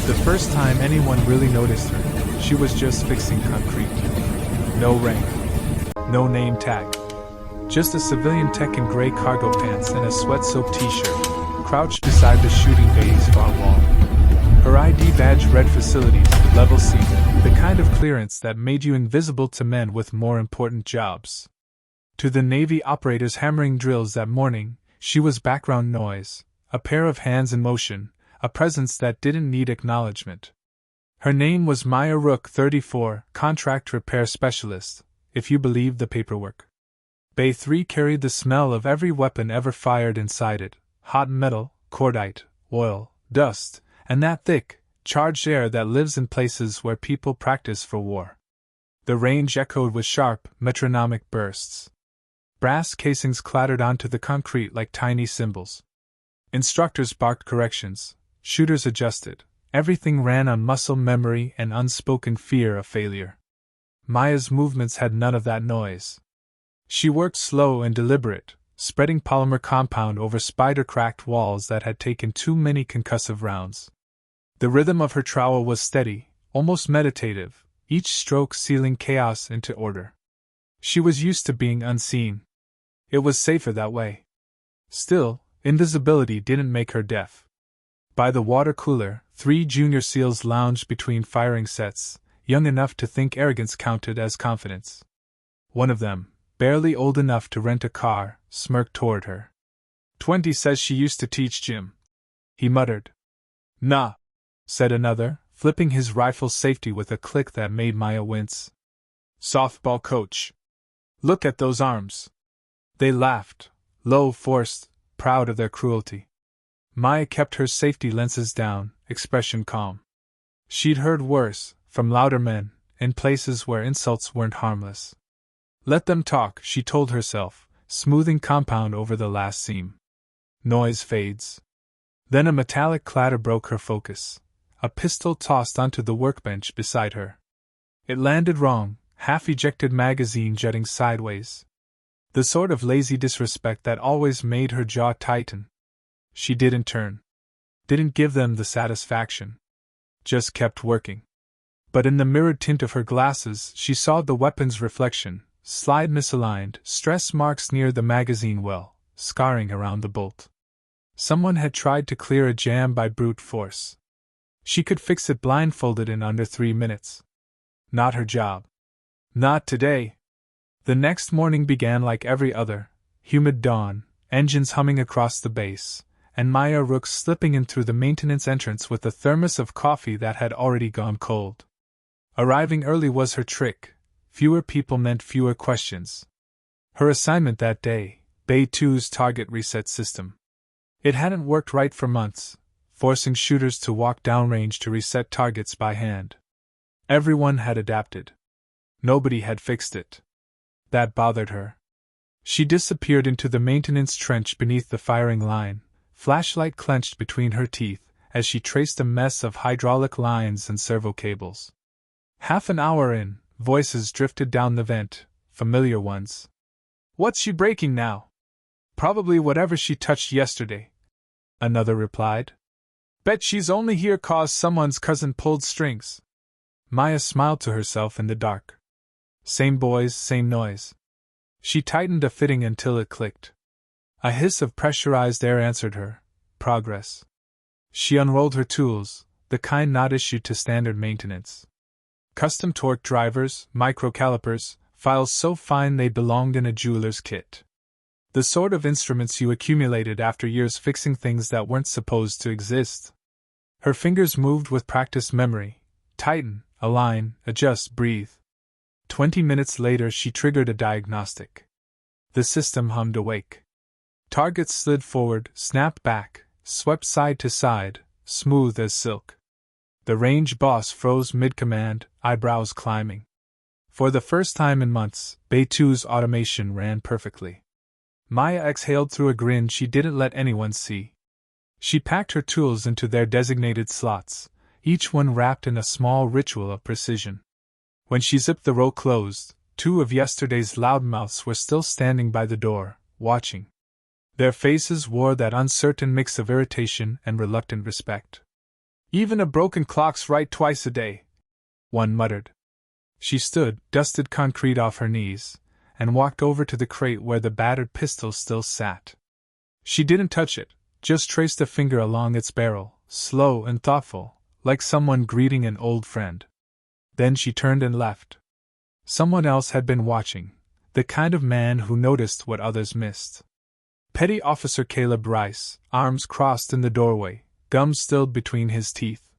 The first time anyone really noticed her, she was just fixing concrete. No rank. No name tag. Just a civilian tech in gray cargo pants and a sweat-soaked t-shirt, crouched beside the shooting bay's far wall. Her ID badge read Facilities, Level C, the kind of clearance that made you invisible to men with more important jobs. To the Navy operators hammering drills that morning, she was background noise, a pair of hands in motion, a presence that didn't need acknowledgement. Her name was Maya Rook, 34, Contract Repair Specialist, if you believe the paperwork. Bay 3 carried the smell of every weapon ever fired inside it: hot metal, cordite, oil, dust, and that thick, charged air that lives in places where people practice for war. The range echoed with sharp, metronomic bursts. Brass casings clattered onto the concrete like tiny cymbals. Instructors barked corrections, shooters adjusted, everything ran on muscle memory and unspoken fear of failure. Maya's movements had none of that noise. She worked slow and deliberate, spreading polymer compound over spider-cracked walls that had taken too many concussive rounds. The rhythm of her trowel was steady, almost meditative, each stroke sealing chaos into order. She was used to being unseen. It was safer that way. Still, invisibility didn't make her deaf. By the water cooler, 3 junior SEALs lounged between firing sets, young enough to think arrogance counted as confidence. One of them, barely old enough to rent a car, smirked toward her. 20 says she used to teach gym. He muttered. Nah, said another, flipping his rifle's safety with a click that made Maya wince. Softball coach. Look at those arms. They laughed, low, forced, proud of their cruelty. Maya kept her safety lenses down, expression calm. She'd heard worse, from louder men, in places where insults weren't harmless. Let them talk, she told herself, smoothing compound over the last seam. Noise fades. Then a metallic clatter broke her focus. A pistol tossed onto the workbench beside her. It landed wrong, half-ejected magazine jutting sideways. The sort of lazy disrespect that always made her jaw tighten. She didn't turn. Didn't give them the satisfaction. Just kept working. But in the mirrored tint of her glasses, she saw the weapon's reflection, slide misaligned, stress marks near the magazine well, scarring around the bolt. Someone had tried to clear a jam by brute force. She could fix it blindfolded in under 3 minutes. Not her job. Not today. The next morning began like every other, humid dawn, engines humming across the base, and Maya Rook slipping in through the maintenance entrance with a thermos of coffee that had already gone cold. Arriving early was her trick. Fewer people meant fewer questions. Her assignment that day, Bay 2's target reset system. It hadn't worked right for months, forcing shooters to walk downrange to reset targets by hand. Everyone had adapted. Nobody had fixed it. That bothered her. She disappeared into the maintenance trench beneath the firing line, flashlight clenched between her teeth, as she traced a mess of hydraulic lines and servo cables. Half an hour in, voices drifted down the vent, familiar ones. What's she breaking now? Probably whatever she touched yesterday. Another replied. Bet she's only here 'cause someone's cousin pulled strings. Maya smiled to herself in the dark. Same boys, same noise. She tightened a fitting until it clicked. A hiss of pressurized air answered her. Progress. She unrolled her tools, the kind not issued to standard maintenance. Custom torque drivers, microcalipers, files so fine they belonged in a jeweler's kit. The sort of instruments you accumulated after years fixing things that weren't supposed to exist. Her fingers moved with practiced memory. Tighten, align, adjust, breathe. 20 minutes later she triggered a diagnostic. The system hummed awake. Targets slid forward, snapped back, swept side to side, smooth as silk. The range boss froze mid-command, eyebrows climbing. For the first time in months, Bay 2's automation ran perfectly. Maya exhaled through a grin she didn't let anyone see. She packed her tools into their designated slots, each one wrapped in a small ritual of precision. When she zipped the row closed, 2 of yesterday's loudmouths were still standing by the door, watching. Their faces wore that uncertain mix of irritation and reluctant respect. Even a broken clock's right twice a day, one muttered. She stood, dusted concrete off her knees, and walked over to the crate where the battered pistol still sat. She didn't touch it, just traced a finger along its barrel, slow and thoughtful, like someone greeting an old friend. Then she turned and left. Someone else had been watching, the kind of man who noticed what others missed. Petty Officer Caleb Rice, arms crossed in the doorway, gum still between his teeth.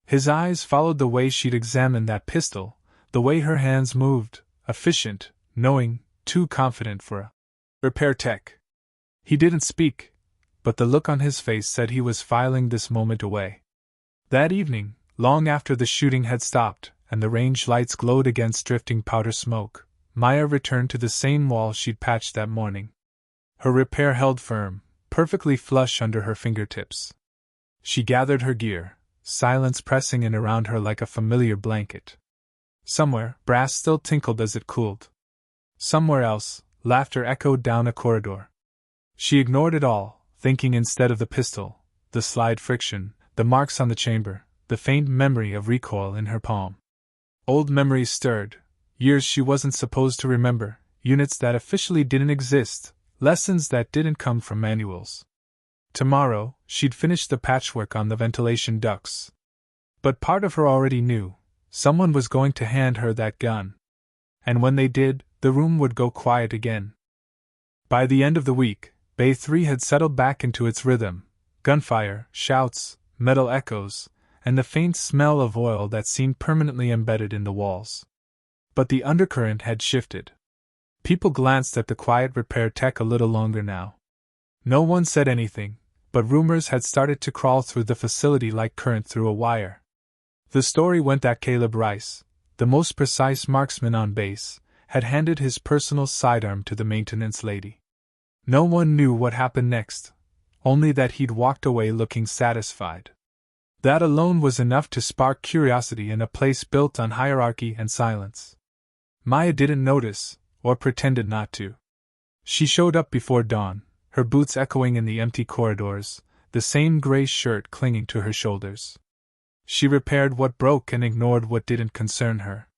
His eyes followed the way she'd examined that pistol, the way her hands moved, efficient, knowing, too confident for a repair tech. He didn't speak, but the look on his face said he was filing this moment away. That evening, long after the shooting had stopped and the range lights glowed against drifting powder smoke, Maya returned to the same wall she'd patched that morning. Her repair held firm, perfectly flush under her fingertips. She gathered her gear, silence pressing in around her like a familiar blanket. Somewhere, brass still tinkled as it cooled. Somewhere else, laughter echoed down a corridor. She ignored it all, thinking instead of the pistol, the slide friction, the marks on the chamber, the faint memory of recoil in her palm. Old memories stirred, years she wasn't supposed to remember, units that officially didn't exist, lessons that didn't come from manuals. Tomorrow, she'd finish the patchwork on the ventilation ducts. But part of her already knew, someone was going to hand her that gun. And when they did, the room would go quiet again. By the end of the week, Bay 3 had settled back into its rhythm, gunfire, shouts, metal echoes, and the faint smell of oil that seemed permanently embedded in the walls. But the undercurrent had shifted. People glanced at the quiet repair tech a little longer now. No one said anything, but rumors had started to crawl through the facility like current through a wire. The story went that Caleb Rice, the most precise marksman on base, had handed his personal sidearm to the maintenance lady. No one knew what happened next, only that he'd walked away looking satisfied. That alone was enough to spark curiosity in a place built on hierarchy and silence. Maya didn't notice, or pretended not to. She showed up before dawn, her boots echoing in the empty corridors, the same gray shirt clinging to her shoulders. She repaired what broke and ignored what didn't concern her.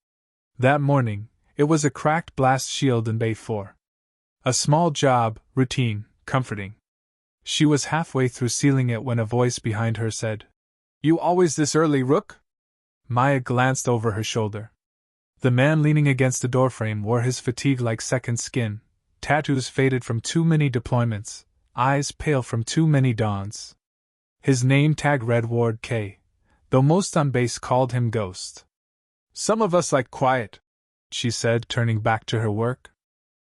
That morning, it was a cracked blast shield in Bay 4. A small job, routine, comforting. She was halfway through sealing it when a voice behind her said, "You always this early, Rook?" Maya glanced over her shoulder. The man leaning against the doorframe wore his fatigue like second skin, tattoos faded from too many deployments, eyes pale from too many dawns. His name tag read Ward K, though most on base called him Ghost. "Some of us like quiet," she said, turning back to her work.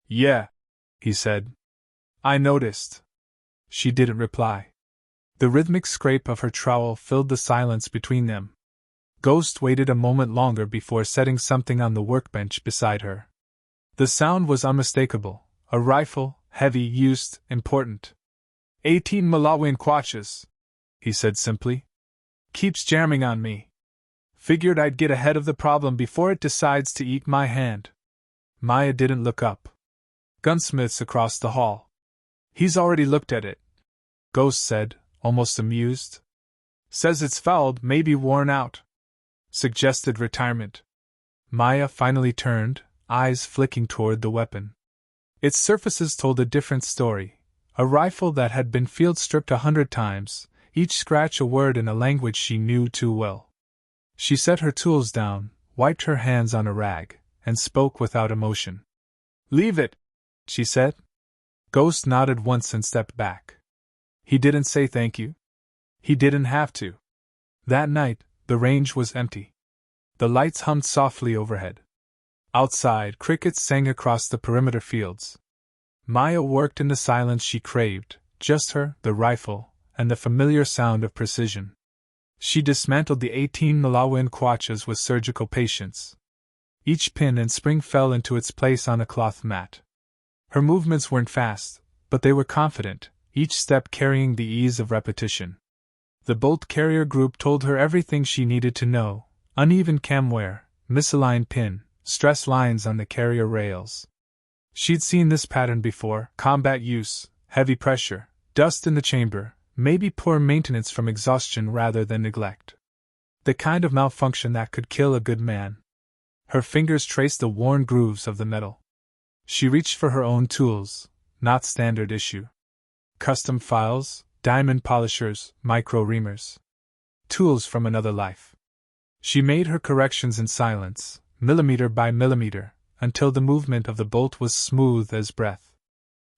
"Yeah," he said. "I noticed." She didn't reply. The rhythmic scrape of her trowel filled the silence between them. Ghost waited a moment longer before setting something on the workbench beside her. The sound was unmistakable, a rifle, heavy, used, important. 18 Malawin Quatches, he said simply. "Keeps jamming on me. Figured I'd get ahead of the problem before it decides to eat my hand." Maya didn't look up. "Gunsmith's across the hall. He's already looked at it," Ghost said, almost amused. "Says it's fouled, maybe worn out. Suggested retirement." Maya finally turned, eyes flicking toward the weapon. Its surfaces told a different story. A rifle that had been field stripped 100 times, each scratch a word in a language she knew too well. She set her tools down, wiped her hands on a rag, and spoke without emotion. "Leave it," she said. Ghost nodded once and stepped back. He didn't say thank you. He didn't have to. That night, the range was empty. The lights hummed softly overhead. Outside, crickets sang across the perimeter fields. Maya worked in the silence she craved, just her, the rifle, and the familiar sound of precision. She dismantled the 18 Malawin Quatches with surgical patience. Each pin and spring fell into its place on a cloth mat. Her movements weren't fast, but they were confident, each step carrying the ease of repetition. The bolt carrier group told her everything she needed to know: uneven cam wear, misaligned pin, stress lines on the carrier rails. She'd seen this pattern before: combat use, heavy pressure, dust in the chamber, maybe poor maintenance from exhaustion rather than neglect. The kind of malfunction that could kill a good man. Her fingers traced the worn grooves of the metal. She reached for her own tools, not standard issue. Custom files, diamond polishers, micro reamers. Tools from another life. She made her corrections in silence, millimeter by millimeter, until the movement of the bolt was smooth as breath.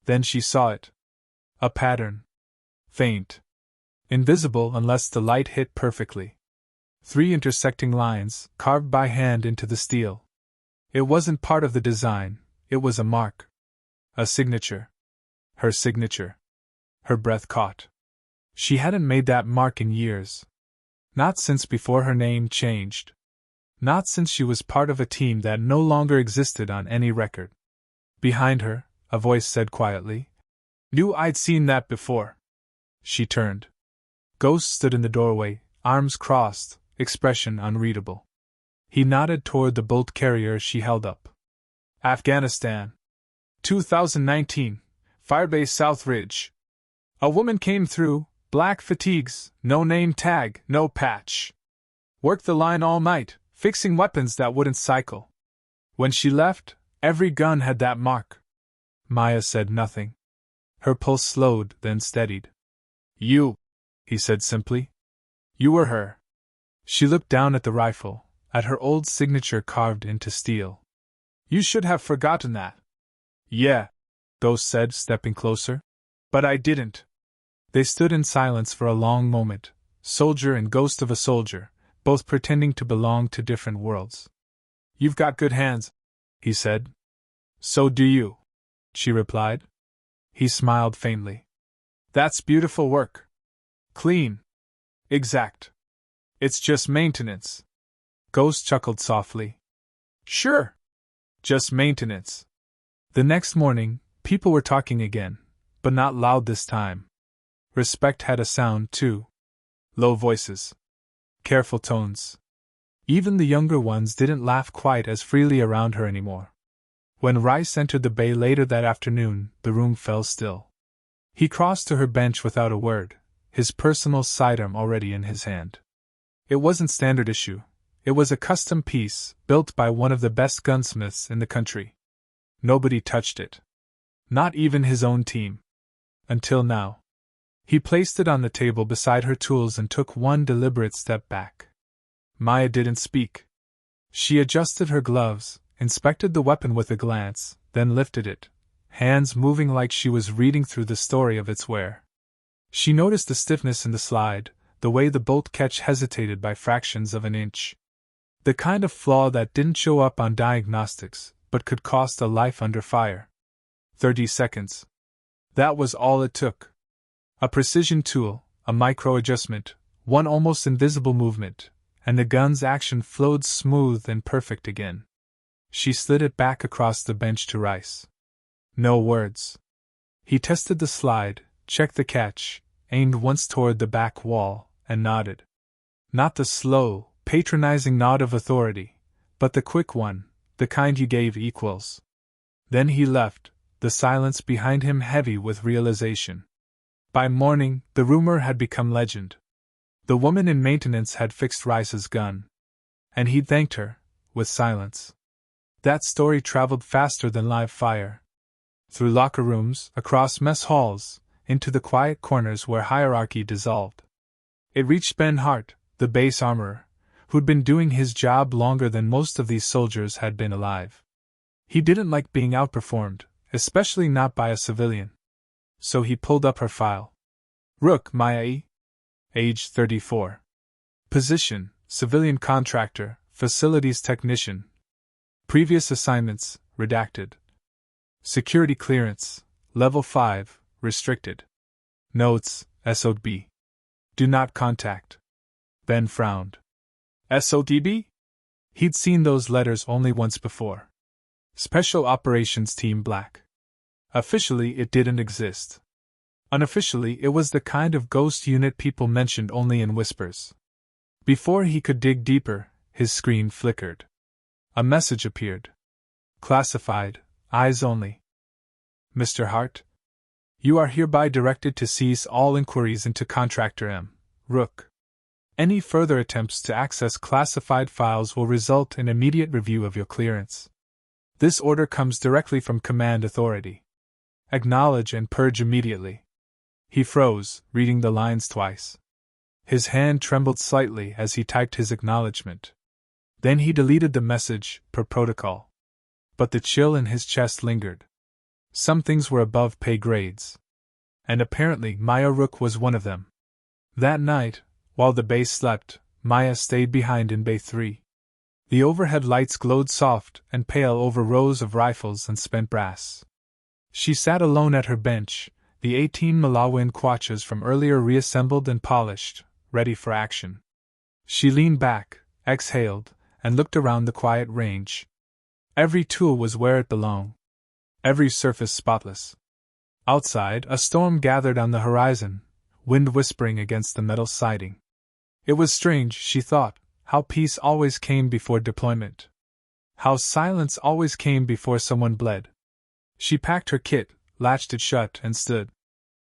Then she saw it. A pattern. Faint. Invisible unless the light hit perfectly. 3 intersecting lines, carved by hand into the steel. It wasn't part of the design, it was a mark. A signature. Her signature. Her breath caught. She hadn't made that mark in years. Not since before her name changed. Not since she was part of a team that no longer existed on any record. Behind her, a voice said quietly, "Knew I'd seen that before." She turned. Ghost stood in the doorway, arms crossed, expression unreadable. He nodded toward the bolt carrier she held up. Afghanistan. 2019. Firebase South Ridge. A woman came through, black fatigues, no name tag, no patch. Worked the line all night, fixing weapons that wouldn't cycle. When she left, every gun had that mark. Maya said nothing. Her pulse slowed, then steadied. "You," he said simply. "You were her." She looked down at the rifle, at her old signature carved into steel. "You should have forgotten that." "Yeah," Ghost said, stepping closer. "But I didn't." They stood in silence for a long moment, soldier and ghost of a soldier, both pretending to belong to different worlds. "You've got good hands," he said. "So do you," she replied. He smiled faintly. "That's beautiful work. Clean. Exact. It's just maintenance." Ghost chuckled softly. "Sure. Just maintenance." The next morning, people were talking again, but not loud this time. Respect had a sound, too. Low voices. Careful tones. Even the younger ones didn't laugh quite as freely around her anymore. When Rice entered the bay later that afternoon, the room fell still. He crossed to her bench without a word, his personal sidearm already in his hand. It wasn't standard issue. It was a custom piece, built by one of the best gunsmiths in the country. Nobody touched it. Not even his own team. Until now. He placed it on the table beside her tools and took one deliberate step back. Maya didn't speak. She adjusted her gloves, inspected the weapon with a glance, then lifted it, hands moving like she was reading through the story of its wear. She noticed the stiffness in the slide, the way the bolt catch hesitated by fractions of an inch. The kind of flaw that didn't show up on diagnostics, but could cost a life under fire. 30 seconds. That was all it took. A precision tool, a micro-adjustment, one almost invisible movement, and the gun's action flowed smooth and perfect again. She slid it back across the bench to Rice. No words. He tested the slide, checked the catch, aimed once toward the back wall, and nodded. Not the slow, patronizing nod of authority, but the quick one, the kind you gave equals. Then he left, the silence behind him heavy with realization. By morning, the rumor had become legend. The woman in maintenance had fixed Rice's gun. And he'd thanked her, with silence. That story traveled faster than live fire. Through locker rooms, across mess halls, into the quiet corners where hierarchy dissolved. It reached Ben Hart, the base armorer, who'd been doing his job longer than most of these soldiers had been alive. He didn't like being outperformed, especially not by a civilian. So he pulled up her file. Rook Maya E. Age 34. Position, civilian contractor, facilities technician. Previous assignments, redacted. Security clearance, level 5, restricted. Notes, SODB. Do not contact. Ben frowned. SODB? He'd seen those letters only once before. Special Operations Team Black. Officially, it didn't exist. Unofficially, it was the kind of ghost unit people mentioned only in whispers. Before he could dig deeper, his screen flickered. A message appeared. Classified, eyes only. Mr. Hart? You are hereby directed to cease all inquiries into Contractor M. Rook. Any further attempts to access classified files will result in immediate review of your clearance. This order comes directly from Command Authority. Acknowledge and purge immediately. He froze, reading the lines twice. His hand trembled slightly as he typed his acknowledgement. Then he deleted the message, per protocol. But the chill in his chest lingered. Some things were above pay grades. And apparently Maya Rook was one of them. That night, while the base slept, Maya stayed behind in Bay 3. The overhead lights glowed soft and pale over rows of rifles and spent brass. She sat alone at her bench, the 18 Malawin Quachas from earlier reassembled and polished, ready for action. She leaned back, exhaled, and looked around the quiet range. Every tool was where it belonged. Every surface spotless. Outside, a storm gathered on the horizon, wind whispering against the metal siding. It was strange, she thought, how peace always came before deployment. How silence always came before someone bled. She packed her kit, latched it shut, and stood.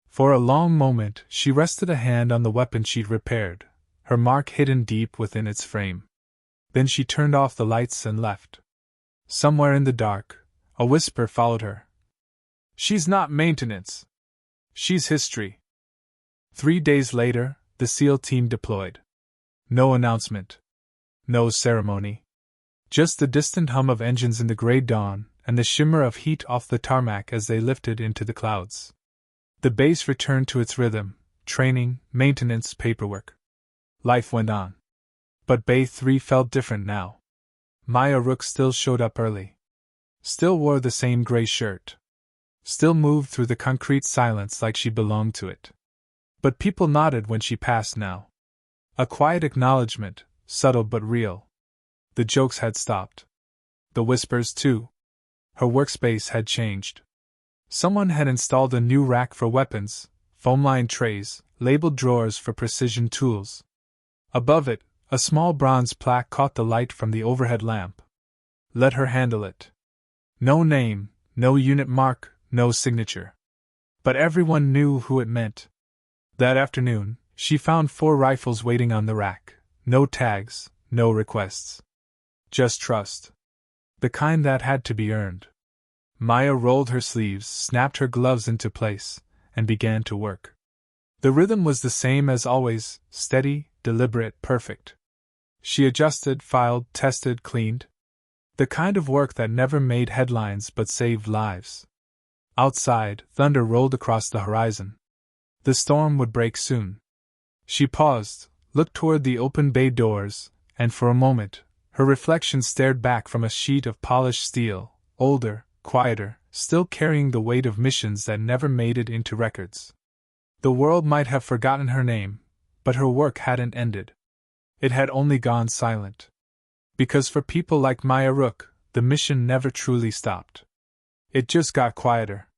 For a long moment, she rested a hand on the weapon she'd repaired, her mark hidden deep within its frame. Then she turned off the lights and left. Somewhere in the dark, a whisper followed her. She's not maintenance. She's history. 3 days later, the SEAL team deployed. No announcement. No ceremony. Just the distant hum of engines in the gray dawn, and the shimmer of heat off the tarmac as they lifted into the clouds. The base returned to its rhythm, training, maintenance, paperwork. Life went on. But Bay 3 felt different now. Maya Rook still showed up early. Still wore the same gray shirt. Still moved through the concrete silence like she belonged to it. But people nodded when she passed now. A quiet acknowledgement, subtle but real. The jokes had stopped. The whispers, too. Her workspace had changed. Someone had installed a new rack for weapons, foam-lined trays, labeled drawers for precision tools. Above it, a small bronze plaque caught the light from the overhead lamp. Let her handle it. No name, no unit mark, no signature. But everyone knew who it meant. That afternoon, she found 4 rifles waiting on the rack. No tags, no requests. Just trust. The kind that had to be earned. Maya rolled her sleeves, snapped her gloves into place, and began to work. The rhythm was the same as always, steady, deliberate, perfect. She adjusted, filed, tested, cleaned. The kind of work that never made headlines but saved lives. Outside, thunder rolled across the horizon. The storm would break soon. She paused, looked toward the open bay doors, and for a moment, her reflection stared back from a sheet of polished steel, older, quieter, still carrying the weight of missions that never made it into records. The world might have forgotten her name, but her work hadn't ended. It had only gone silent. Because for people like Maya Rook, the mission never truly stopped. It just got quieter.